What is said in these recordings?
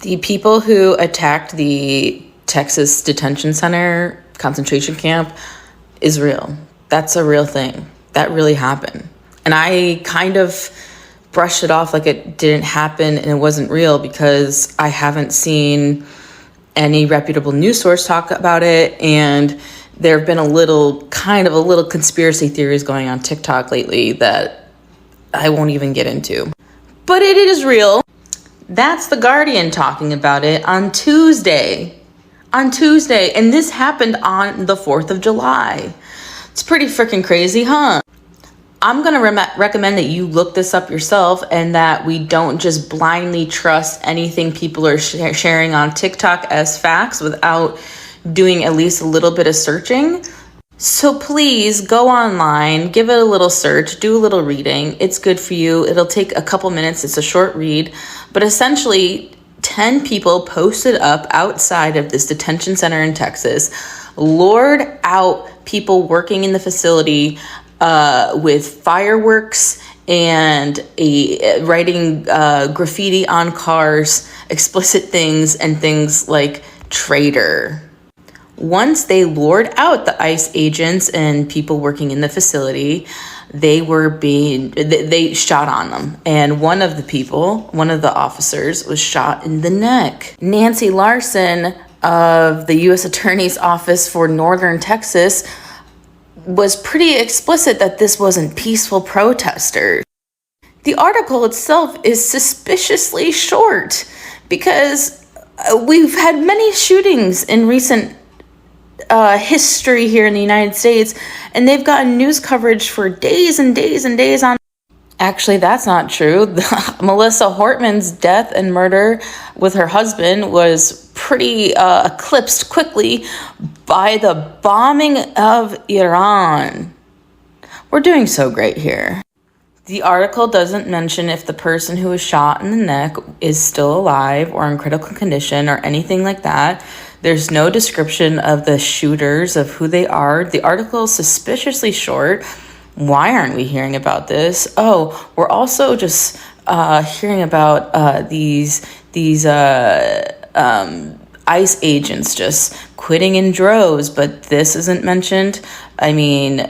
The people who attacked the Texas detention center concentration camp is real. That's a real thing. That really happened. And I kind of brushed it off like it didn't happen and it wasn't real because I haven't seen any reputable news source talk about it. And there have been a little conspiracy theories going on TikTok lately that I won't even get into. But it is real. That's The Guardian talking about it on Tuesday. And this happened on the 4th of July. It's pretty freaking crazy, huh? I'm going to recommend that you look this up yourself and that we don't just blindly trust anything people are sharing on TikTok as facts without doing at least a little bit of searching. So please go online, give it a little search, do a little reading. It's good for you. It'll take a couple minutes. It's a short read. But essentially, 10 people posted up outside of this detention center in Texas, lured out people working in the facility with fireworks and writing graffiti on cars, explicit things, and things like traitor. Once they lured out the ICE agents and people working in the facility, they shot on them. And one of the officers was shot in the neck. Nancy Larson of the U.S. Attorney's Office for Northern Texas was pretty explicit that this wasn't peaceful protesters. The article itself is suspiciously short because we've had many shootings in recent history here in the United States, and they've gotten news coverage for days and days and days on. Actually, that's not true. Melissa Hortman's death and murder with her husband was pretty eclipsed quickly by the bombing of Iran. We're doing so great here. The article doesn't mention if the person who was shot in the neck is still alive or in critical condition or anything like that. There's no description of the shooters, of who they are. The article is suspiciously short. Why aren't we hearing about this? Oh, we're also just hearing about these ICE agents just quitting in droves, but this isn't mentioned. I mean,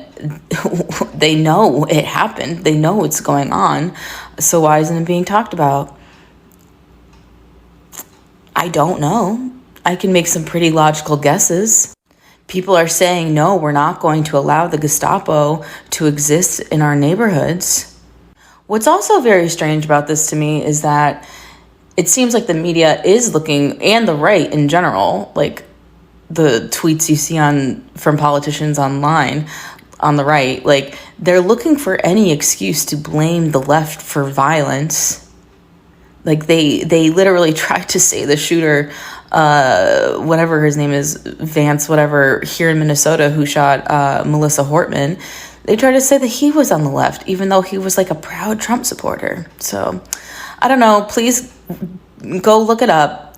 they know it happened. They know what's going on. So why isn't it being talked about? I don't know. I can make some pretty logical guesses. People are saying, no, we're not going to allow the Gestapo to exist in our neighborhoods. What's also very strange about this to me is that it seems like the media is looking, and the right in general, like the tweets you see from politicians online on the right, like they're looking for any excuse to blame the left for violence. Like they literally tried to say the shooter, whatever his name is, Vance, whatever, here in Minnesota, who shot Melissa Hortman. They tried to say that he was on the left, even though he was like a proud Trump supporter. So I don't know. Please go look it up.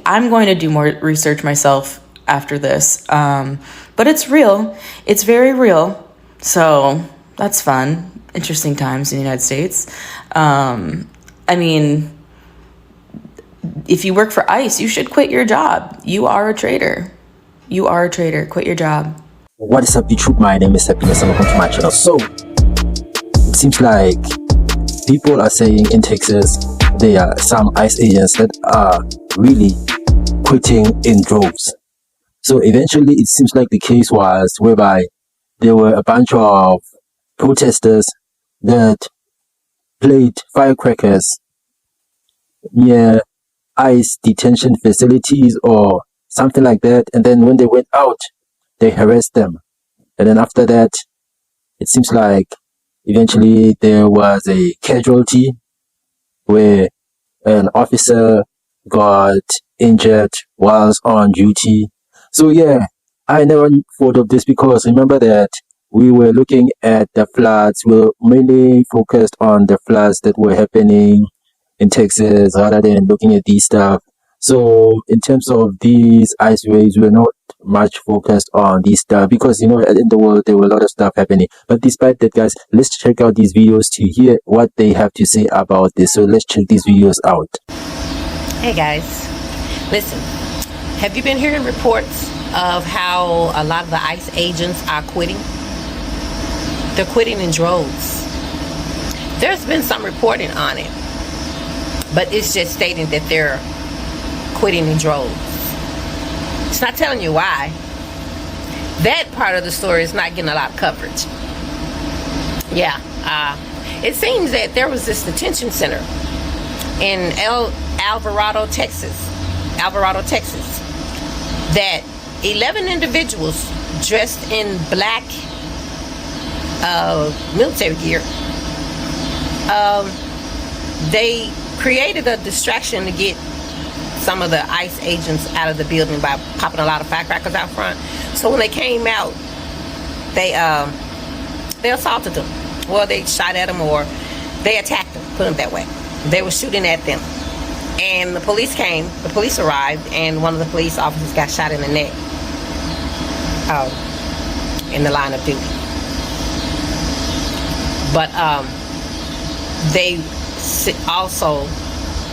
I'm going to do more research myself after this. But it's real. It's very real. So that's fun. Interesting times in the United States. I mean, if you work for ICE, you should quit your job. You are a traitor. Quit your job. What is up, YouTube? My name is Happiness and welcome to my channel. So, it seems like people are saying in Texas there are some ICE agents that are really quitting in droves. So eventually it seems like the case was whereby there were a bunch of protesters that played firecrackers near ICE detention facilities or something like that, and then when they went out they harassed them, and then after that it seems like eventually there was a casualty where an officer got injured whilst on duty. So yeah, I never thought of this because remember that we were looking at the floods. We were mainly focused on the floods that were happening in Texas rather than looking at these stuff. So in terms of these ice waves, we're not much focused on these stuff because, you know, in the world, there were a lot of stuff happening. But despite that, guys, let's check out these videos to hear what they have to say about this. So let's check these videos out. Hey guys, Listen, have you been hearing reports of how a lot of the ICE agents are quitting? They're quitting in droves. There's been some reporting on it, but it's just stating that they're quitting in droves. It's not telling you why. That part of the story is not getting a lot of coverage. Yeah, it seems that there was this detention center in Alvarado, Texas, that 11 individuals dressed in black military gear, they created a distraction to get some of the ICE agents out of the building by popping a lot of firecrackers out front. So when they came out, they assaulted them. Well, they shot at them, or they attacked them, put them that way. They were shooting at them. And the police came, the police arrived, and one of the police officers got shot in the neck in the line of duty. But they also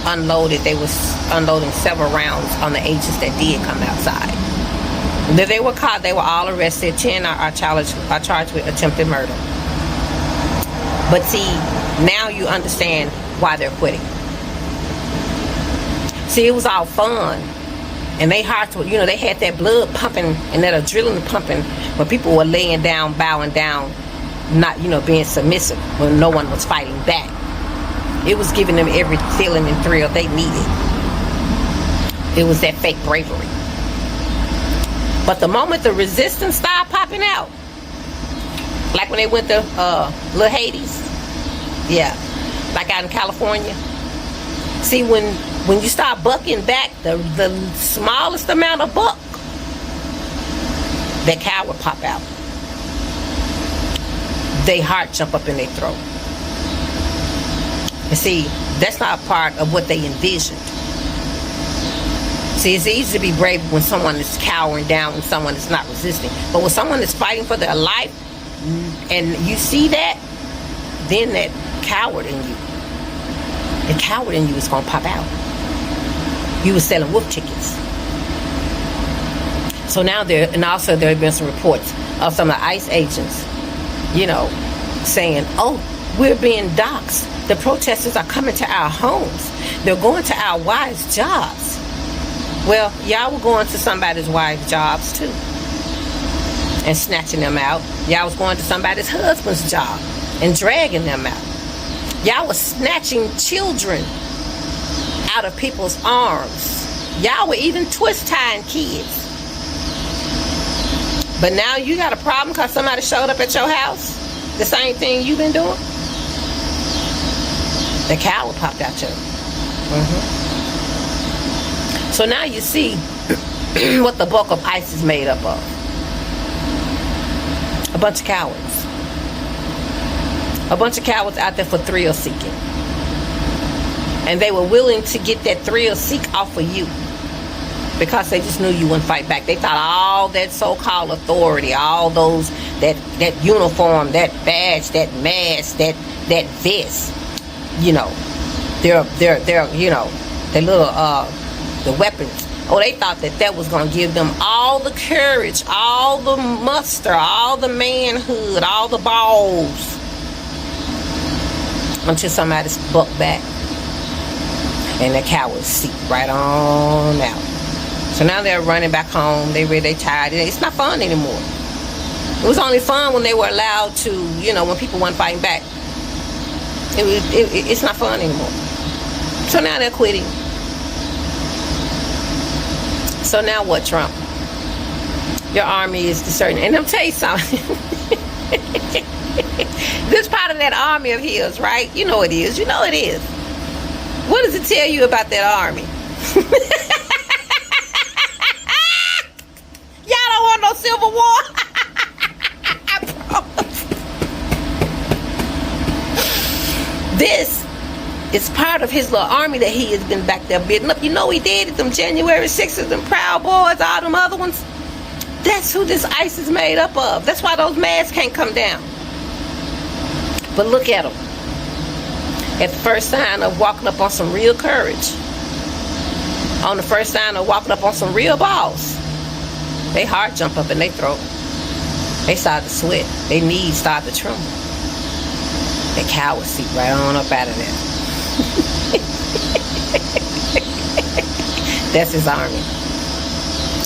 they was unloading several rounds on the agents that did come outside. They were caught, they were all arrested. 10 are charged with attempted murder. But see, now you understand why they're quitting. See, it was all fun, and they hearts were, they had that blood pumping and that adrenaline pumping when people were laying down, bowing down, not, being submissive when no one was fighting back. It was giving them every feeling and thrill they needed. It was that fake bravery. But the moment the resistance started popping out, like when they went to Little Hades, yeah, like out in California. See, when you start bucking back the smallest amount of buck, that cow would pop out. They heart jump up in their throat. And see, that's not part of what they envisioned. See, it's easy to be brave when someone is cowering down, when someone is not resisting. But when someone is fighting for their life, and you see that, then that coward in you, the coward in you is going to pop out. You were selling wolf tickets. So now there have been some reports of some of the ICE agents, saying, oh, we're being doxxed. The protesters are coming to our homes. They're going to our wives' jobs. Well, y'all were going to somebody's wife's jobs too, and snatching them out. Y'all was going to somebody's husband's job and dragging them out. Y'all was snatching children out of people's arms. Y'all were even twist tying kids. But now you got a problem because somebody showed up at your house? The same thing you've been doing? The cow popped out you. So now you see what the bulk of ICE is made up of. A bunch of cowards. A bunch of cowards out there for thrill seeking. And they were willing to get that thrill seek off of you because they just knew you wouldn't fight back. They thought all that so-called authority, all those, that uniform, that badge, that mask, that vest, their little, the weapons. Oh, they thought that was going to give them all the courage, all the muster, all the manhood, all the balls, until somebody bucked back and the cowards seep right on out. So now they're running back home. They tired. It's not fun anymore. It was only fun when they were allowed to, when people weren't fighting back. It's not fun anymore. So now they're quitting. So now what, Trump? Your army is discerning. And I'll tell you something. This part of that army of his, right? You know it is. What does it tell you about that army? Y'all don't want no civil war. I promise. This is part of his little army that he has been back there building up. He did it. Them January 6th, them Proud Boys, all them other ones. That's who this ICE is made up of. That's why those masks can't come down. But look at them. At the first sign of walking up on some real courage, On the first time of walking up on some real balls, they heart jump up in their throat. They start to sweat. Their knees start to tremble. The coward seat right on up out of there. That's his army.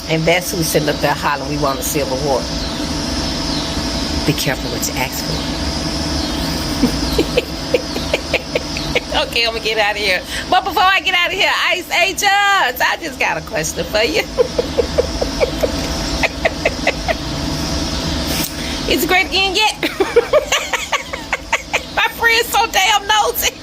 And that's who's sitting up there hollering, we want a civil war. Be careful what you ask for. Okay, I'm gonna get out of here. But before I get out of here, Ice Agents, I just got a question for you. Is it great again yet? My friend's so damn nosy.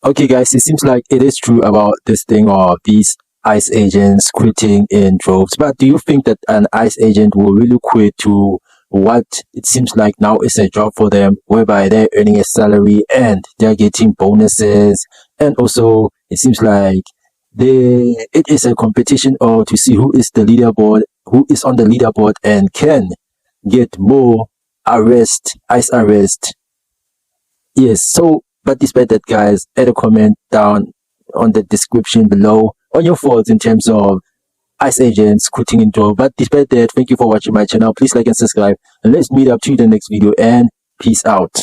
Okay, guys, it seems like it is true about this thing of these ICE agents quitting in droves. But do you think that an ICE agent will really quit to what it seems like now is a job for them, whereby they're earning a salary and they're getting bonuses, and also it seems like it is a competition or to see who is on the leaderboard and can get more ICE arrest. Yes, so but despite that, guys, add a comment down on the description below on your thoughts in terms of ICE agents quitting in drove. But despite that, thank you for watching my channel. Please like and subscribe, and let's meet up to the next video, and peace out.